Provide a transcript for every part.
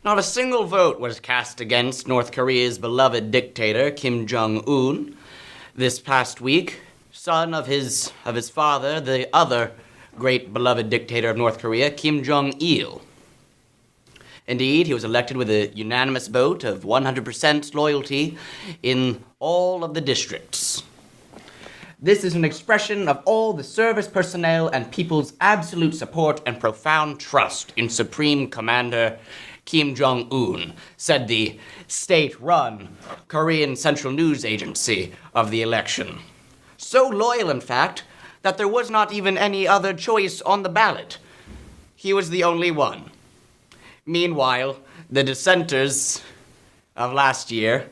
Not a single vote was cast against North Korea's beloved dictator, Kim Jong-un, this past week, son of his father, the other great beloved dictator of North Korea, Kim Jong-il. Indeed, he was elected with a unanimous vote of 100% loyalty in all of the districts. This is an expression of all the service personnel and people's absolute support and profound trust in Supreme Commander Kim Jong-un, said the state-run Korean Central News Agency of the election. So loyal, in fact, that there was not even any other choice on the ballot. He was the only one. Meanwhile, the dissenters of last year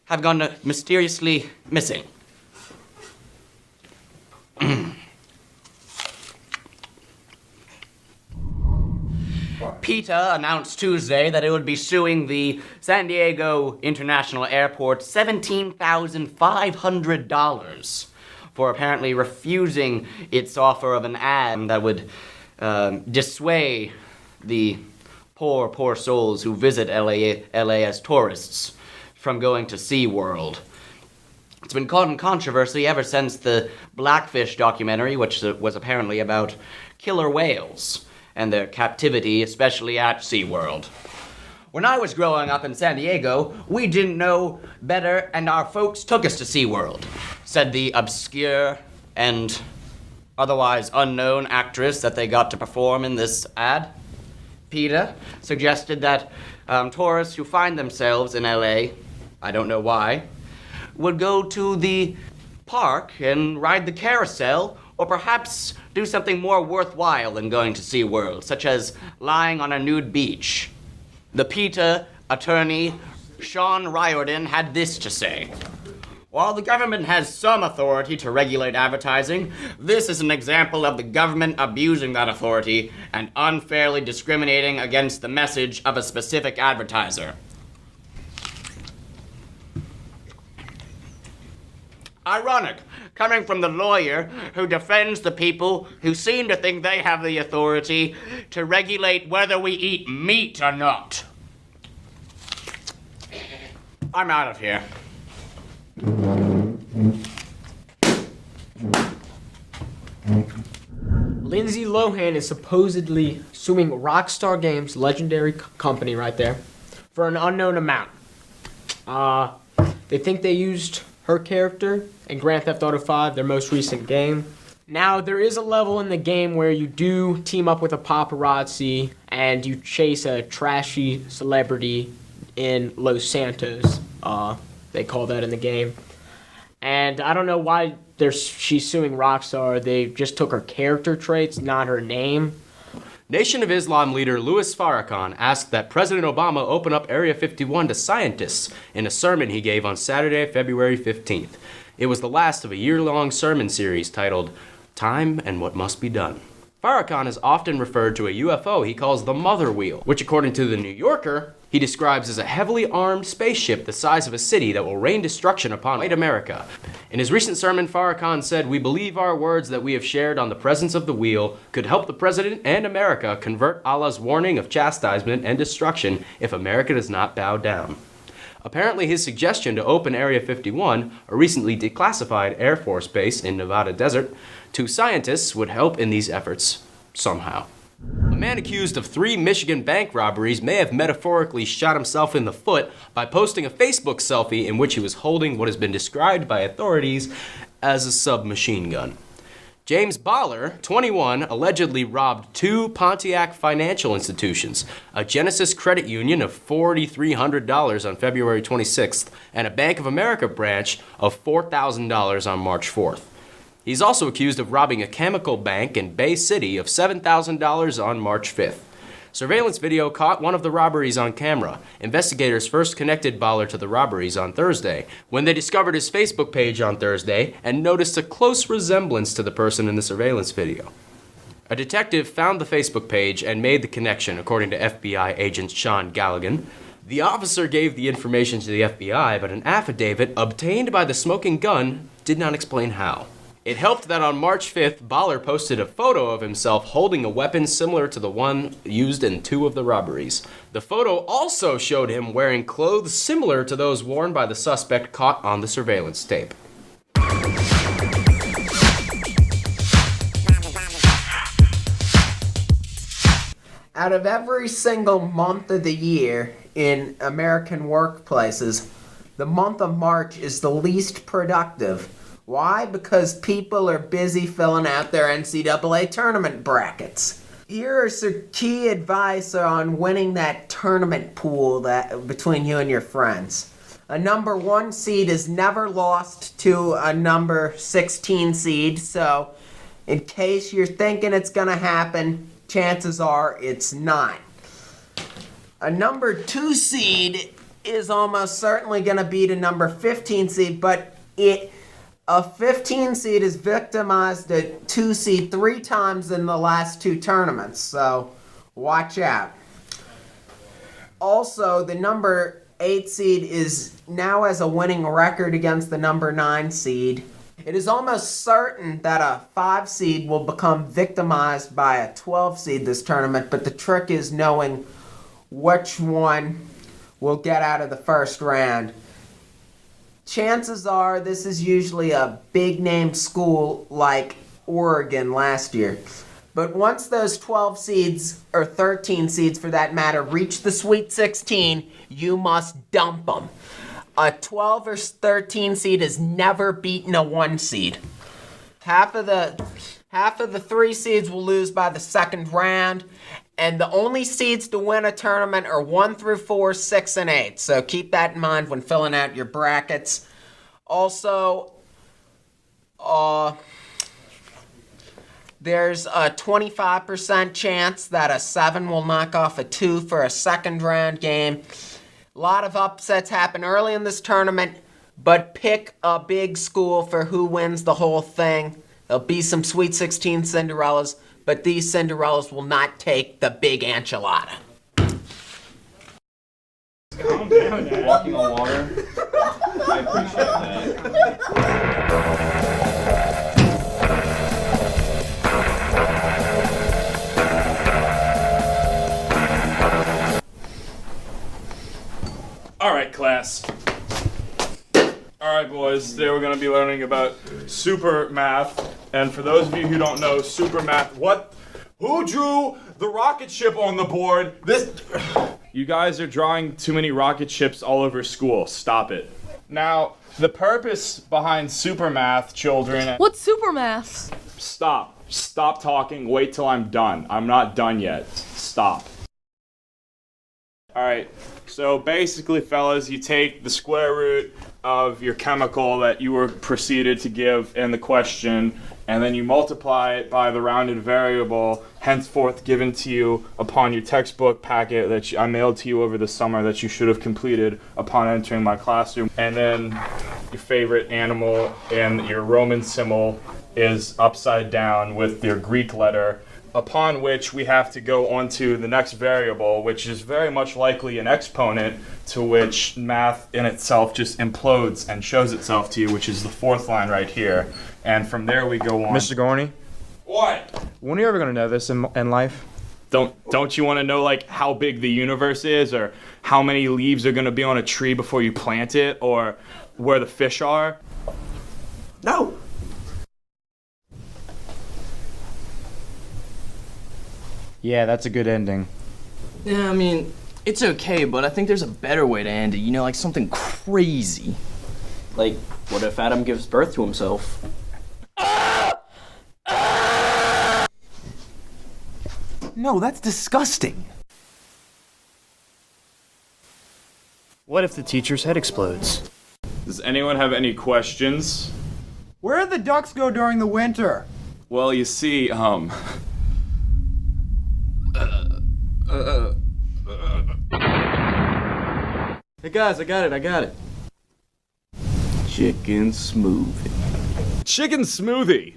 have gone mysteriously missing. PETA announced Tuesday that it would be suing the San Diego International Airport $17,500 for apparently refusing its offer of an ad that would dissuade the poor souls who visit LA as tourists from going to SeaWorld. It's been caught in controversy ever since the Blackfish documentary, which was apparently about killer whales and their captivity, especially at SeaWorld. When I was growing up in San Diego, we didn't know better, and our folks took us to SeaWorld, said the obscure and otherwise unknown actress that they got to perform in this ad. PETA suggested that tourists who find themselves in LA, I don't know why, would go to the park and ride the carousel, or perhaps do something more worthwhile than going to SeaWorld, such as lying on a nude beach. The PETA attorney, Sean Riordan, had this to say. While the government has some authority to regulate advertising, this is an example of the government abusing that authority and unfairly discriminating against the message of a specific advertiser. Ironic, coming from the lawyer who defends the people who seem to think they have the authority to regulate whether we eat meat or not. I'm out of here. Lindsay Lohan is supposedly suing Rockstar Games, legendary company right there, for an unknown amount. They think they used her character in Grand Theft Auto V, their most recent game. Now, there is a level in the game where you do team up with a paparazzi and you chase a trashy celebrity in Los Santos. They call that in the game. And I don't know why she's suing Rockstar. They just took her character traits, not her name. Nation of Islam leader Louis Farrakhan asked that President Obama open up Area 51 to scientists in a sermon he gave on Saturday, February 15th. It was the last of a year-long sermon series titled Time and What Must Be Done. Farrakhan is often referred to a UFO he calls the Mother Wheel, which according to The New Yorker, he describes as a heavily armed spaceship the size of a city that will rain destruction upon white America. In his recent sermon, Farrakhan said, "We believe our words that we have shared on the presence of the wheel could help the president and America convert Allah's warning of chastisement and destruction if America does not bow down." Apparently, his suggestion to open Area 51, a recently declassified Air Force base in Nevada desert, to scientists would help in these efforts somehow. A man accused of 3 Michigan bank robberies may have metaphorically shot himself in the foot by posting a Facebook selfie in which he was holding what has been described by authorities as a submachine gun. James Baller, 21, allegedly robbed 2 Pontiac financial institutions, a Genesis credit union of $4,300 on February 26th, and a Bank of America branch of $4,000 on March 4th. He's also accused of robbing a chemical bank in Bay City of $7,000 on March 5th. Surveillance video caught one of the robberies on camera. Investigators first connected Baller to the robberies on Thursday, when they discovered his Facebook page on Thursday and noticed a close resemblance to the person in the surveillance video. A detective found the Facebook page and made the connection, according to FBI agent Sean Galligan. The officer gave the information to the FBI, but an affidavit obtained by the Smoking Gun did not explain how. It helped that on March 5th, Baller posted a photo of himself holding a weapon similar to the one used in 2 of the robberies. The photo also showed him wearing clothes similar to those worn by the suspect caught on the surveillance tape. Out of every single month of the year in American workplaces, the month of March is the least productive. Why? Because people are busy filling out their NCAA tournament brackets. Here are some key advice on winning that tournament pool between you and your friends. A number 1 seed is never lost to a number 16 seed, so in case you're thinking it's going to happen, chances are it's not. A number 2 seed is almost certainly going to beat a number 15 seed, but a 15 seed has victimized a 2 seed 3 times in the last 2 tournaments, so watch out. Also, the number 8 seed now has a winning record against the number 9 seed. It is almost certain that a 5 seed will become victimized by a 12 seed this tournament, but the trick is knowing which one will get out of the first round. Chances are this is usually a big name school like Oregon last year. But once those 12 seeds, or 13 seeds for that matter, reach the Sweet 16, you must dump them. A 12 or 13 seed has never beaten a 1 seed. Half of the 3 seeds will lose by the second round, and the only seeds to win a tournament are 1 through 4, 6, and 8. So keep that in mind when filling out your brackets. Also, there's a 25% chance that a 7 will knock off a 2 for a second round game. A lot of upsets happen early in this tournament, but pick a big school for who wins the whole thing. There'll be some Sweet 16 Cinderellas, but these Cinderellas will not take the big enchilada. Calm down, Dad. Walking on water. I appreciate that. Alright, class. Alright, boys. Today we're going to be learning about super math. And for those of you who don't know, super math, who drew the rocket ship on the board? You guys are drawing too many rocket ships all over school. Stop it. Now, the purpose behind super math, children... What's super math? Stop. Stop talking. Wait till I'm done. I'm not done yet. Stop. Alright, so basically, fellas, you take the square root of your chemical that you were proceeded to give in the question, and then you multiply it by the rounded variable henceforth given to you upon your textbook packet that I mailed to you over the summer that you should have completed upon entering my classroom. And then your favorite animal and your Roman symbol is upside down with your Greek letter, upon which we have to go on to the next variable, which is very much likely an exponent, to which math in itself just implodes and shows itself to you, which is the 4th line right here. And from there we go on. Mr. Gorney? What? When are you ever going to know this in life? Don't you want to know, like, how big the universe is, or how many leaves are going to be on a tree before you plant it, or where the fish are? No. Yeah, that's a good ending. Yeah, I mean, it's okay, but I think there's a better way to end it. You know, like something crazy. Like, what if Adam gives birth to himself? No, that's disgusting. What if the teacher's head explodes? Does anyone have any questions? Where do the ducks go during the winter? Well, you see, Hey guys, I got it. Chicken smoothie. Chicken smoothie.